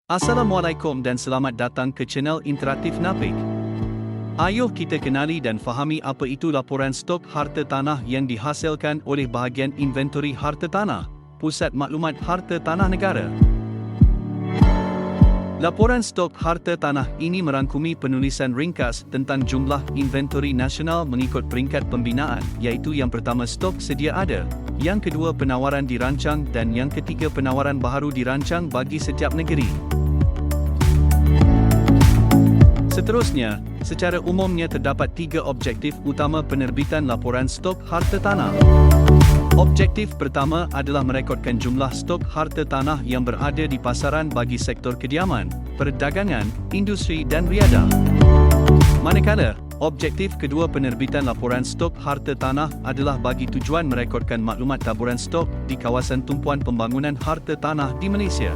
Assalamualaikum dan selamat datang ke channel interaktif Napik. Ayuh kita kenali dan fahami apa itu laporan stok harta tanah yang dihasilkan oleh bahagian inventori harta tanah, Pusat Maklumat Harta Tanah Negara. Laporan stok harta tanah ini merangkumi penulisan ringkas tentang jumlah inventori nasional mengikut peringkat pembinaan, iaitu yang pertama stok sedia ada, yang kedua penawaran dirancang dan yang ketiga penawaran baharu dirancang bagi setiap negeri. Seterusnya, secara umumnya terdapat tiga objektif utama penerbitan laporan stok harta tanah. Objektif pertama adalah merekodkan jumlah stok harta tanah yang berada di pasaran bagi sektor kediaman, perdagangan, industri dan riadah. Manakala, objektif kedua penerbitan laporan stok harta tanah adalah bagi tujuan merekodkan maklumat taburan stok di kawasan tumpuan pembangunan harta tanah di Malaysia.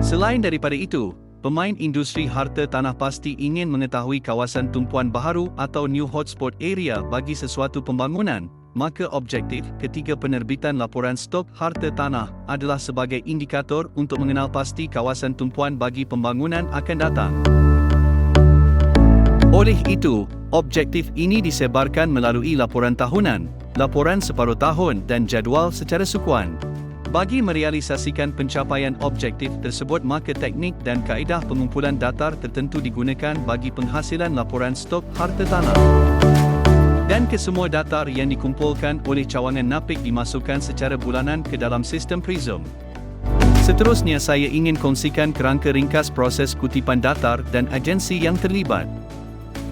Selain daripada itu, pemain industri harta tanah pasti ingin mengetahui kawasan tumpuan baharu atau new hotspot area bagi sesuatu pembangunan, maka objektif ketiga penerbitan laporan stok harta tanah adalah sebagai indikator untuk mengenal pasti kawasan tumpuan bagi pembangunan akan datang. Oleh itu, objektif ini disebarkan melalui laporan tahunan, laporan separuh tahun dan jadual secara sukuan. Bagi merealisasikan pencapaian objektif tersebut, maka teknik dan kaedah pengumpulan datar tertentu digunakan bagi penghasilan laporan stok harta tanah. Dan kesemua datar yang dikumpulkan oleh cawangan Napik dimasukkan secara bulanan ke dalam sistem Prism. Seterusnya saya ingin kongsikan kerangka ringkas proses kutipan datar dan agensi yang terlibat.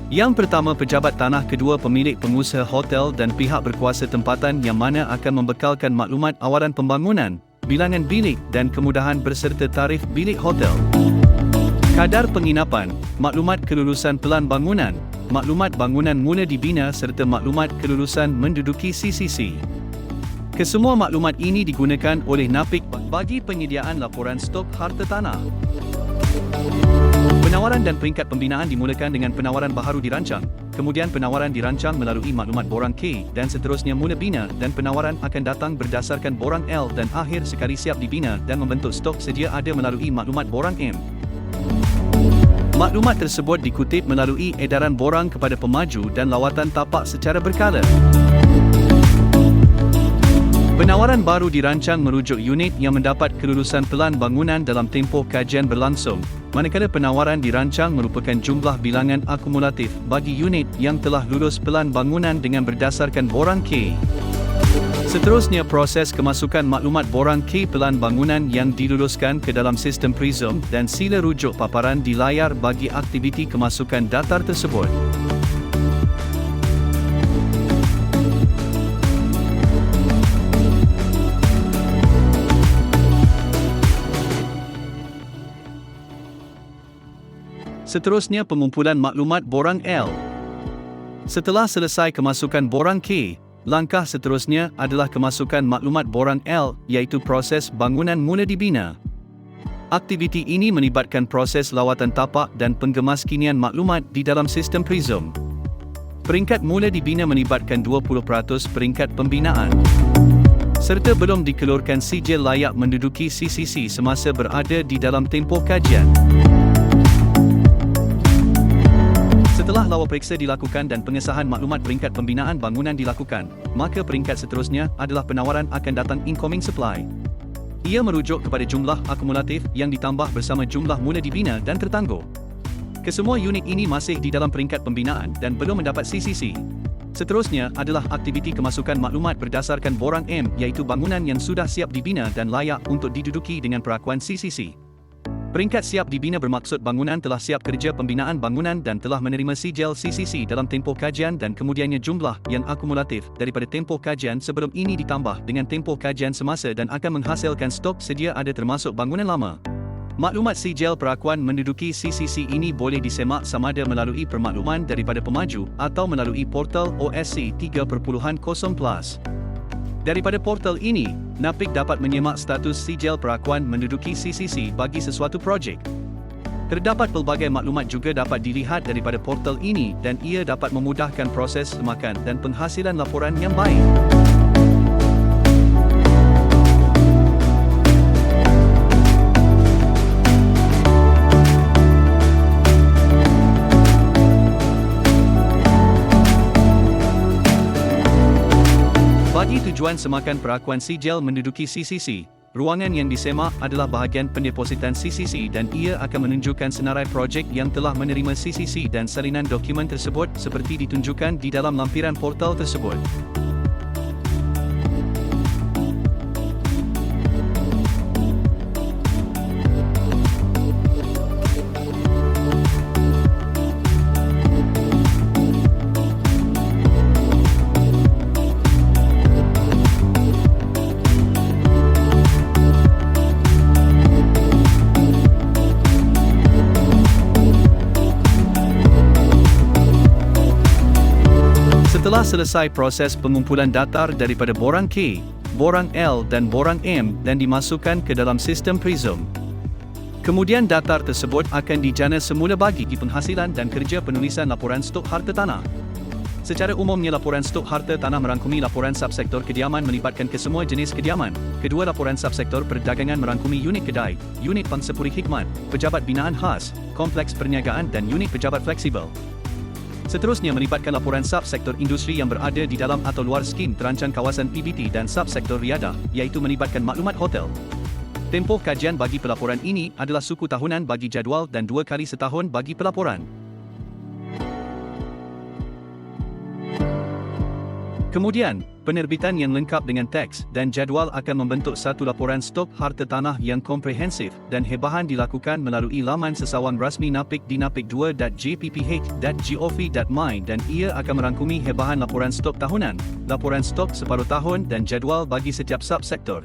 Yang pertama pejabat tanah, kedua pemilik pengusaha hotel dan pihak berkuasa tempatan yang mana akan membekalkan maklumat awalan pembangunan, bilangan bilik dan kemudahan berserta tarif bilik hotel. Kadar penginapan, maklumat kelulusan pelan bangunan, maklumat bangunan mula dibina serta maklumat kelulusan menduduki CCC. Kesemua maklumat ini digunakan oleh Napik bagi penyediaan laporan stok harta tanah. Penawaran dan peringkat pembinaan dimulakan dengan penawaran baharu dirancang, kemudian penawaran dirancang melalui maklumat borang K dan seterusnya mula bina dan penawaran akan datang berdasarkan borang L dan akhir sekali siap dibina dan membentuk stok sedia ada melalui maklumat borang M. Maklumat tersebut dikutip melalui edaran borang kepada pemaju dan lawatan tapak secara berkala. Penawaran baru dirancang merujuk unit yang mendapat kelulusan pelan bangunan dalam tempoh kajian berlangsung, manakala penawaran dirancang merupakan jumlah bilangan akumulatif bagi unit yang telah lulus pelan bangunan dengan berdasarkan borang K. Seterusnya proses kemasukan maklumat borang K pelan bangunan yang diluluskan ke dalam sistem Prism dan sila rujuk paparan di layar bagi aktiviti kemasukan datar tersebut. Seterusnya pengumpulan maklumat borang L. Setelah selesai kemasukan borang K, langkah seterusnya adalah kemasukan maklumat borang L, iaitu proses bangunan mula dibina. Aktiviti ini melibatkan proses lawatan tapak dan penggemaskinian maklumat di dalam sistem Prism. Peringkat mula dibina melibatkan 20% peringkat pembinaan, serta belum dikelurkan sijil layak menduduki CCC semasa berada di dalam tempoh kajian. Setelah lawa periksa dilakukan dan pengesahan maklumat peringkat pembinaan bangunan dilakukan, maka peringkat seterusnya adalah penawaran akan datang incoming supply. Ia merujuk kepada jumlah akumulatif yang ditambah bersama jumlah mula dibina dan tertangguh. Kesemua unit ini masih di dalam peringkat pembinaan dan belum mendapat CCC. Seterusnya adalah aktiviti kemasukan maklumat berdasarkan borang M, iaitu bangunan yang sudah siap dibina dan layak untuk diduduki dengan perakuan CCC. Peringkat siap dibina bermaksud bangunan telah siap kerja pembinaan bangunan dan telah menerima sijil CCC dalam tempoh kajian dan kemudiannya jumlah yang akumulatif daripada tempoh kajian sebelum ini ditambah dengan tempoh kajian semasa dan akan menghasilkan stok sedia ada termasuk bangunan lama. Maklumat sijil perakuan menduduki CCC ini boleh disemak samada melalui permakluman daripada pemaju atau melalui portal OSC 3.0+. Daripada portal ini, Napik dapat menyemak status sijil perakuan menduduki CCC bagi sesuatu projek. Terdapat pelbagai maklumat juga dapat dilihat daripada portal ini dan ia dapat memudahkan proses semakan dan penghasilan laporan yang baik. Tujuan semakan perakuan sijil menduduki CCC. Ruangan yang disemak adalah bahagian pendepositan CCC dan ia akan menunjukkan senarai projek yang telah menerima CCC dan salinan dokumen tersebut seperti ditunjukkan di dalam lampiran portal tersebut. Setelah selesai proses pengumpulan datar daripada borang K, borang L dan borang M dan dimasukkan ke dalam sistem Prism. Kemudian datar tersebut akan dijana semula bagi penghasilan dan kerja penulisan laporan stok harta tanah. Secara umumnya laporan stok harta tanah merangkumi laporan subsektor kediaman melibatkan kesemua jenis kediaman. Kedua laporan subsektor perdagangan merangkumi unit kedai, unit pangsapuri khidmat, pejabat binaan khas, kompleks perniagaan dan unit pejabat fleksibel. Seterusnya melibatkan laporan subsektor industri yang berada di dalam atau luar skim terancang kawasan PBT dan subsektor riadah, iaitu melibatkan maklumat hotel. Tempoh kajian bagi pelaporan ini adalah suku tahunan bagi jadual dan 2 kali setahun bagi pelaporan. Kemudian, penerbitan yang lengkap dengan teks dan jadual akan membentuk satu laporan stok harta tanah yang komprehensif dan hebahan dilakukan melalui laman sesawang rasmi NAPIK di napik2.jpph.gov.my dan ia akan merangkumi hebahan laporan stok tahunan, laporan stok separuh tahun dan jadual bagi setiap subsektor.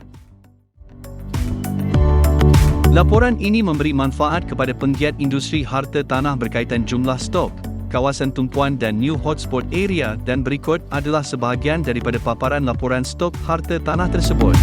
Laporan ini memberi manfaat kepada penggiat industri harta tanah berkaitan jumlah stok, kawasan tumpuan dan new hotspot area dan berikut adalah sebahagian daripada paparan laporan stok harta tanah tersebut.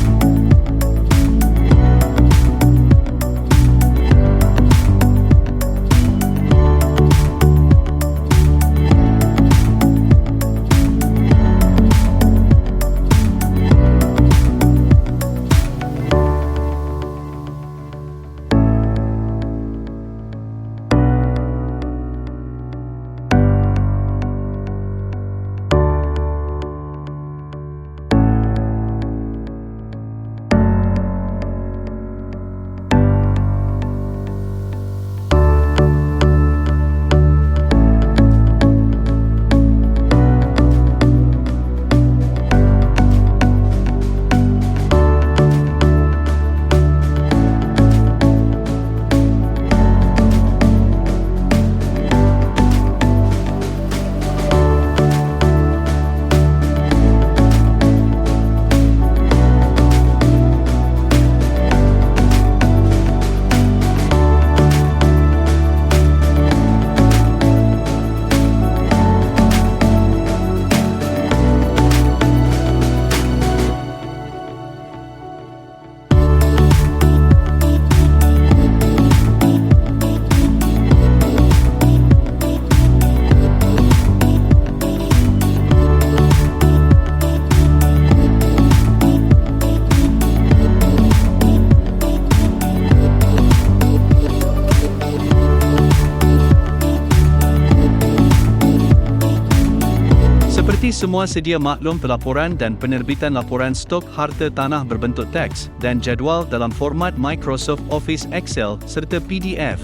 Seperti semua sedia maklum, pelaporan dan penerbitan laporan stok harta tanah berbentuk teks dan jadual dalam format Microsoft Office Excel serta PDF.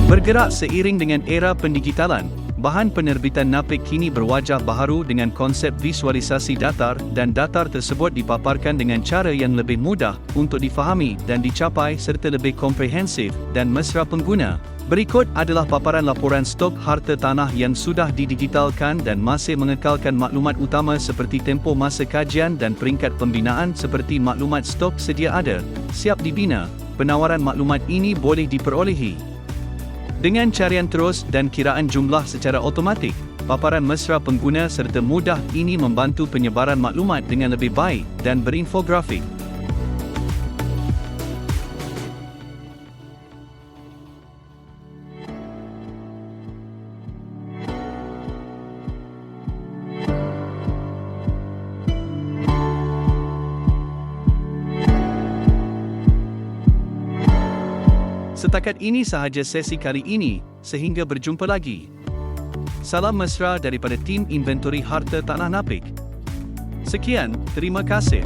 Bergerak seiring dengan era pendigitalan, bahan penerbitan NAPIK kini berwajah baharu dengan konsep visualisasi datar dan datar tersebut dipaparkan dengan cara yang lebih mudah untuk difahami dan dicapai serta lebih komprehensif dan mesra pengguna. Berikut adalah paparan laporan stok harta tanah yang sudah didigitalkan dan masih mengekalkan maklumat utama seperti tempoh masa kajian dan peringkat pembinaan seperti maklumat stok sedia ada, siap dibina. Penawaran maklumat ini boleh diperolehi dengan carian terus dan kiraan jumlah secara automatik. Paparan mesra pengguna serta mudah ini membantu penyebaran maklumat dengan lebih baik dan berinfografik. Setakat ini sahaja sesi kali ini, sehingga berjumpa lagi. Salam mesra daripada tim inventory harta tanah NAPIK. Sekian, terima kasih.